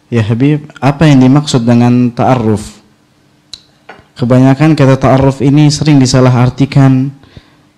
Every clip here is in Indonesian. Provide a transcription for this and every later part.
Ya Habib, apa yang dimaksud dengan ta'aruf? Kebanyakan kata ta'aruf ini sering disalahartikan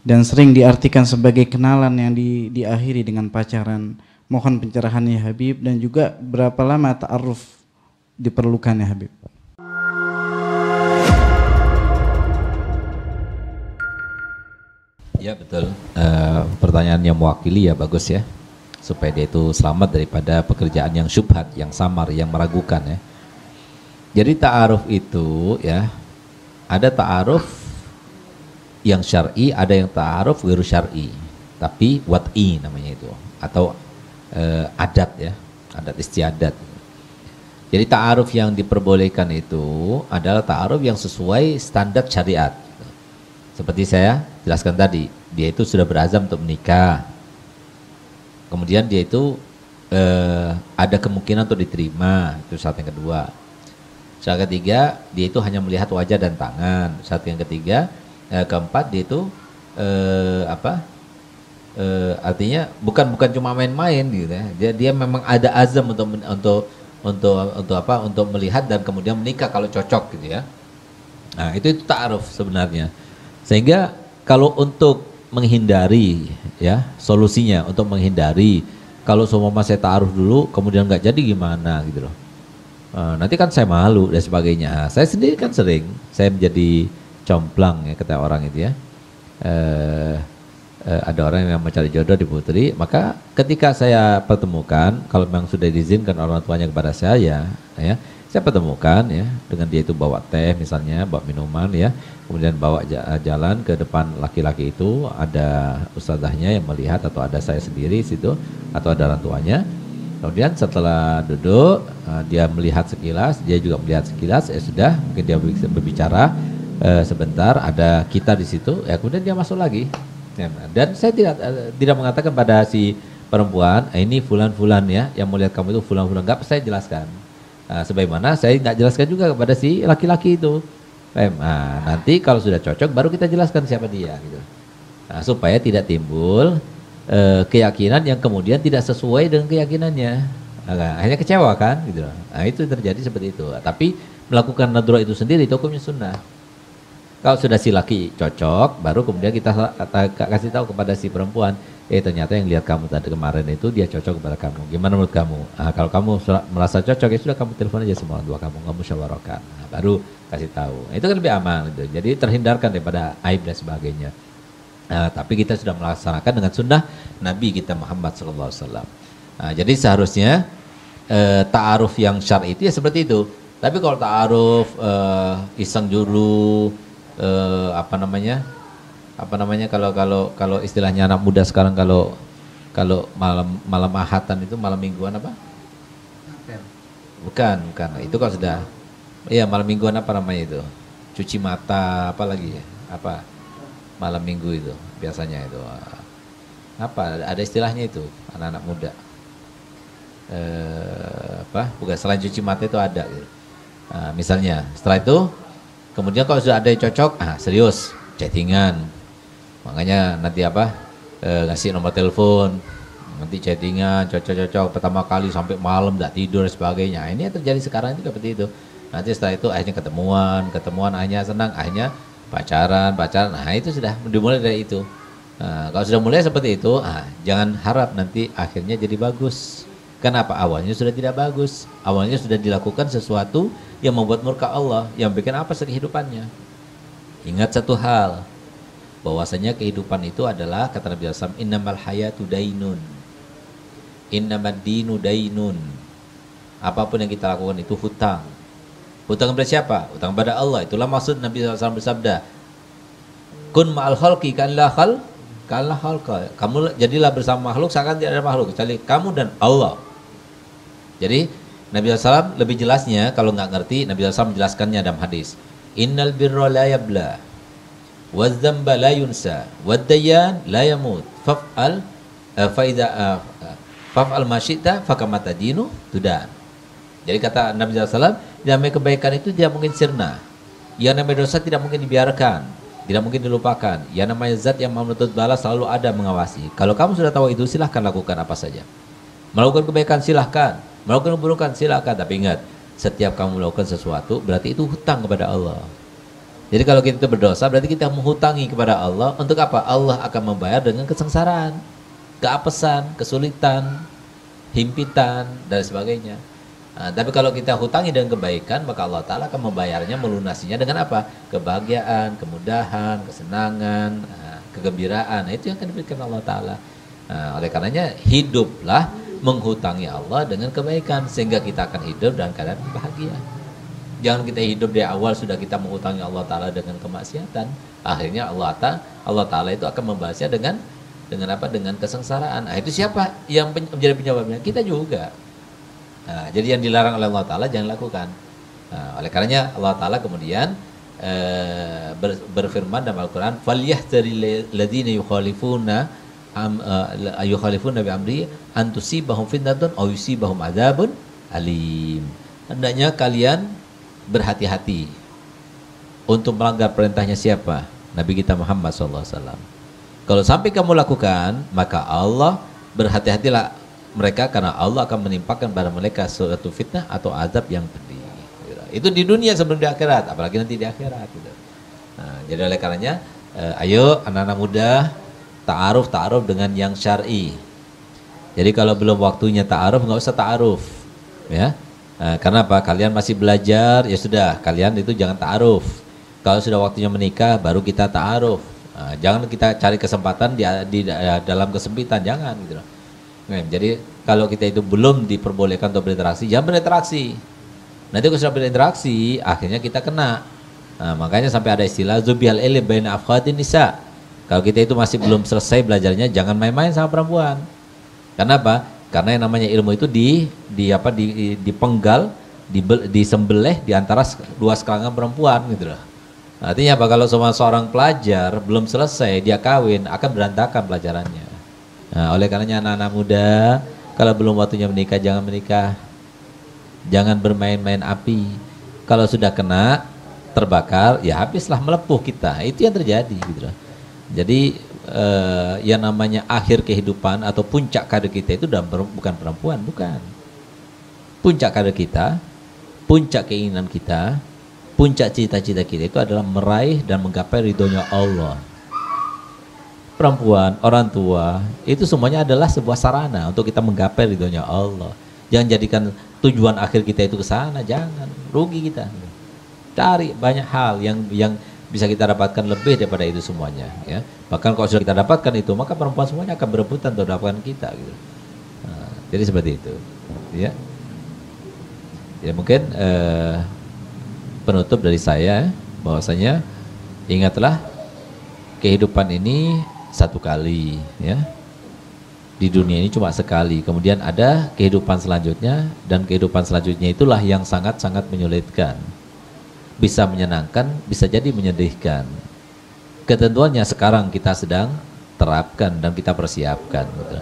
dan sering diartikan sebagai kenalan yang diakhiri dengan pacaran. Mohon pencerahannya Habib, dan juga berapa lama ta'aruf diperlukan ya Habib? Ya betul, pertanyaan yang mewakili ya, bagus ya, supaya dia itu selamat daripada pekerjaan yang syubhat, yang samar, yang meragukan ya. Jadi ta'aruf itu ya, ada ta'aruf yang syar'i, ada yang ta'aruf ghairu syar'i, tapi wat'i namanya itu, atau adat ya, adat istiadat. Jadi ta'aruf yang diperbolehkan itu adalah ta'aruf yang sesuai standar syariat. Seperti saya jelaskan tadi, dia itu sudah berazam untuk menikah, kemudian dia itu ada kemungkinan untuk diterima, itu syarat yang kedua. Syarat ketiga, dia itu hanya melihat wajah dan tangan. Syarat yang ketiga, keempat, dia itu artinya bukan cuma main-main gitu ya. Dia memang ada azam untuk melihat dan kemudian menikah kalau cocok gitu ya. Nah, itu ta'aruf sebenarnya. Sehingga kalau untuk menghindari ya, solusinya untuk menghindari kalau semua saya ta'aruf dulu kemudian nggak jadi gimana gitu loh. Nanti kan saya malu dan sebagainya. Saya sendiri kan sering saya menjadi complang ya, kata orang itu ya. Ada orang yang mencari jodoh di Putri, maka ketika saya pertemukan, kalau memang sudah diizinkan orang tuanya kepada saya, ya, saya pertemukan ya, dengan dia itu bawa teh misalnya, bawa minuman ya, kemudian bawa jalan ke depan laki-laki itu, ada ustazahnya yang melihat atau ada saya sendiri situ atau ada orang tuanya. Kemudian setelah duduk, dia melihat sekilas, dia juga melihat sekilas, ya sudah, mungkin dia berbicara sebentar, ada kita di situ, ya kemudian dia masuk lagi. Dan saya tidak mengatakan pada si perempuan, ini fulan-fulan ya, yang melihat kamu itu fulan-fulan, enggak, saya jelaskan. Sebagaimana saya nggak jelaskan juga kepada si laki-laki itu. Nanti kalau sudah cocok baru kita jelaskan siapa dia gitu. Supaya tidak timbul keyakinan yang kemudian tidak sesuai dengan keyakinannya. Hanya kecewa kan gitu. Itu terjadi seperti itu. Tapi melakukan nadhurah itu sendiri itu hukumnya sunnah. Kalau sudah si laki cocok, baru kemudian kita kasih tahu kepada si perempuan, ternyata yang lihat kamu tadi kemarin itu dia cocok kepada kamu. Gimana menurut kamu? Kalau kamu merasa cocok, ya sudah kamu telepon aja sama orang tua kamu musyawarahkan. Baru kasih tahu. Itu kan lebih aman gitu. Jadi terhindarkan daripada aib dan sebagainya. Tapi kita sudah melaksanakan dengan sunnah Nabi kita Muhammad SAW. Jadi seharusnya ta'aruf yang syar'i itu ya seperti itu. Tapi kalau ta'aruf iseng juru, apa namanya kalau istilahnya anak muda sekarang, kalau malam ahatan itu malam mingguan apa? Bukan. Itu kalau sudah, iya malam mingguan apa namanya itu? Cuci mata, apa lagi ya? Apa? Malam minggu itu biasanya itu. Apa? Ada istilahnya itu anak-anak muda. Bukan, selain cuci mata itu ada. Gitu. Misalnya setelah itu. Kemudian kalau sudah ada yang cocok, serius, chattingan. Makanya nanti ngasih nomor telepon, nanti chattingan, cocok-cocok, pertama kali sampai malam tidak tidur dan sebagainya. Ini yang terjadi sekarang itu seperti itu. Nanti setelah itu akhirnya ketemuan akhirnya senang, akhirnya pacaran. Nah itu sudah dimulai dari itu. Kalau sudah mulai seperti itu, jangan harap nanti akhirnya jadi bagus. Kenapa? Awalnya sudah tidak bagus. Awalnya sudah dilakukan sesuatu yang membuat murka Allah, yang bikin apa kehidupannya. Ingat satu hal, bahwasanya kehidupan itu adalah, kata Nabi SAW, innamal hayatu dainun, innamad dinu dainun. Apapun yang kita lakukan itu hutang. Hutang kepada siapa? Hutang pada Allah. Itulah maksud Nabi SAW bersabda, kun ma'al khalqi kanlah khalqa. Kamu jadilah bersama makhluk seakan tidak ada makhluk kecuali kamu dan Allah. Jadi Nabi SAW lebih jelasnya, kalau nggak ngerti, Nabi SAW menjelaskannya dalam hadis. Innal birra la yabla, wadzamba la yunsa, waddayan la yamut. Faf'al ma syi'ta fakamata dinu tudan. Jadi kata Nabi SAW, yang namanya kebaikan itu tidak mungkin sirna. Yang namanya dosa tidak mungkin dibiarkan, tidak mungkin dilupakan. Yang namanya zat yang menuntut balas selalu ada mengawasi. Kalau kamu sudah tahu itu, silahkan lakukan apa saja. Melakukan kebaikan silahkan. Melakukan keburukan silakan, tapi ingat, setiap kamu melakukan sesuatu berarti itu hutang kepada Allah. Jadi kalau kita itu berdosa berarti kita menghutangi kepada Allah. Untuk apa? Allah akan membayar dengan kesengsaraan, keapesan, kesulitan, himpitan, dan sebagainya. Nah, tapi kalau kita hutangi dengan kebaikan, maka Allah Ta'ala akan membayarnya, melunasinya dengan apa? Kebahagiaan, kemudahan, kesenangan, kegembiraan. Nah, itu yang akan diberikan Allah Ta'ala. Nah, oleh karenanya hiduplah menghutangi Allah dengan kebaikan, sehingga kita akan hidup dalam keadaan bahagia. Jangan kita hidup dari awal sudah kita menghutangi Allah Ta'ala dengan kemaksiatan. Akhirnya Allah Ta'ala itu akan membalasnya dengan apa? Dengan kesengsaraan. Nah, itu siapa yang menjadi penyebabnya? Kita juga. Nah, jadi yang dilarang oleh Allah Ta'ala jangan lakukan. Nah, oleh karenanya Allah Ta'ala kemudian berfirman dalam Al-Quran, فَلْيَحْتَرِ الَّذِينَ يُخَالِفُونَ بِأَمْرِهِ أَنْ تُصِيبَهُمْ فِتْنَةٌ أَوْ يُصِيبَهُمْ عَذَابٌ أَلِيمٌ. Hendaknya kalian berhati-hati untuk melanggar perintahnya siapa? Nabi kita Muhammad SAW. Kalau sampai kamu lakukan, maka Allah berhati-hatilah mereka, karena Allah akan menimpakan pada mereka suatu fitnah atau azab yang pedih. Itu di dunia sebelum di akhirat, apalagi nanti di akhirat. Nah, jadi oleh karenanya, ayo anak-anak muda ta'aruf dengan yang syar'i. Jadi kalau belum waktunya ta'aruf, nggak usah ta'aruf, ya. Karena apa? Kalian masih belajar, ya sudah, kalian itu jangan ta'aruf. Kalau sudah waktunya menikah, baru kita ta'aruf. Jangan kita cari kesempatan di dalam kesempitan, jangan gitu loh. Nah, jadi kalau kita itu belum diperbolehkan untuk berinteraksi, jangan berinteraksi. Nanti kalau sudah berinteraksi, akhirnya kita kena. Nah, makanya sampai ada istilah zubihal ilm baina afkhatin nisa. Kalau kita itu masih belum selesai belajarnya, jangan main-main sama perempuan. Karena apa? Karena yang namanya ilmu itu dipenggal, disembelih di antara dua selangkah perempuan gitu loh. Artinya apa? Kalau seorang pelajar belum selesai, dia kawin, akan berantakan pelajarannya. Nah, oleh karenanya anak-anak muda, kalau belum waktunya menikah, jangan menikah. Jangan bermain-main api. Kalau sudah kena, terbakar, ya habislah, melepuh kita. Itu yang terjadi gitu loh. Jadi yang namanya akhir kehidupan atau puncak karir kita itu bukan perempuan, bukan. Puncak karir kita, puncak keinginan kita, puncak cita-cita kita itu adalah meraih dan menggapai ridhonya Allah. Perempuan, orang tua, itu semuanya adalah sebuah sarana untuk kita menggapai ridhonya Allah. Jangan jadikan tujuan akhir kita itu ke sana, jangan, rugi kita. Cari banyak hal yang bisa kita dapatkan lebih daripada itu semuanya, ya. Bahkan kalau sudah kita dapatkan itu, maka perempuan semuanya akan berebutan untuk dapatkan kita gitu. Nah, jadi seperti itu, ya. Ya mungkin penutup dari saya bahwasanya ingatlah kehidupan ini satu kali, ya. Di dunia ini cuma sekali, kemudian ada kehidupan selanjutnya, dan kehidupan selanjutnya itulah yang sangat-sangat menyulitkan. Bisa menyenangkan, bisa jadi menyedihkan. Ketentuannya sekarang kita sedang terapkan dan kita persiapkan gitu.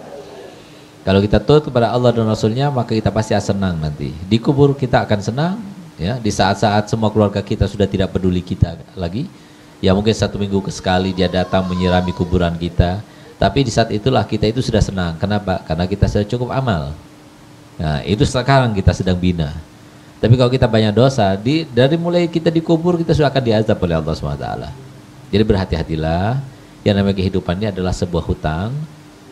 Kalau kita taat kepada Allah dan Rasulnya, maka kita pasti akan senang nanti. Di kubur kita akan senang, ya. Di saat-saat semua keluarga kita sudah tidak peduli kita lagi, ya mungkin 1 minggu sekali dia datang menyirami kuburan kita. Tapi di saat itulah kita itu sudah senang. Kenapa? Karena kita sudah cukup amal. Nah, itu sekarang kita sedang bina. Tapi kalau kita banyak dosa, dari mulai kita dikubur, kita sudah akan diazab oleh Allah SWT. Jadi berhati-hatilah. Yang namanya kehidupan ini adalah sebuah hutang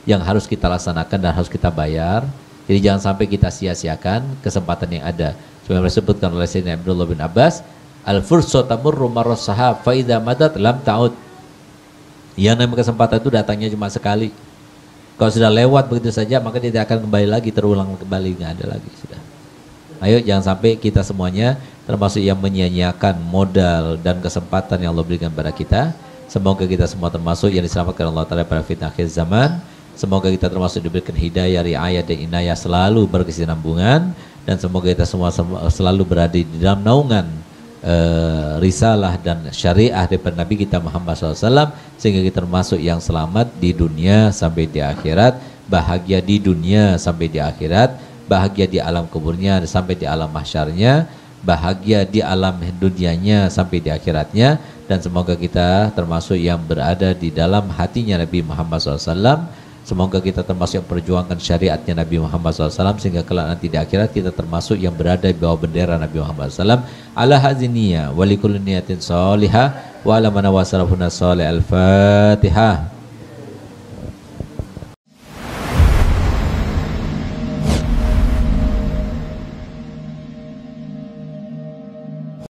yang harus kita laksanakan dan harus kita bayar. Jadi jangan sampai kita sia-siakan kesempatan yang ada. Sebenarnya disebutkan oleh Sayyidina Abdullah bin Abbas, al-fursatu tamurru marras sahab fa idza madat lam ta'ud. Yang namanya kesempatan itu datangnya cuma sekali. Kalau sudah lewat begitu saja, maka tidak akan kembali lagi, terulang kembali, nggak ada lagi sudah. Ayo jangan sampai kita semuanya termasuk yang menyia-nyiakan modal dan kesempatan yang Allah berikan pada kita. Semoga kita semua termasuk yang diselamatkan Allah Ta'ala pada fitnah akhir zaman. Semoga kita termasuk diberikan hidayah, riayah dan inayah selalu berkesinambungan. Dan semoga kita semua selalu berada di dalam naungan risalah dan syariah daripada Nabi kita Muhammad SAW, sehingga kita termasuk yang selamat di dunia sampai di akhirat, bahagia di dunia sampai di akhirat, bahagia di alam kuburnya sampai di alam mahsyarnya, bahagia di alam dunianya sampai di akhiratnya. Dan semoga kita termasuk yang berada di dalam hatinya Nabi Muhammad SAW, Semoga kita termasuk yang perjuangkan syariatnya Nabi Muhammad SAW, sehingga kelak nanti di akhirat kita termasuk yang berada di bawah bendera Nabi Muhammad SAW. Ala haziniya wa likulli niyatin salihah wa ala man wasarafuna salih. Al-Fatihah.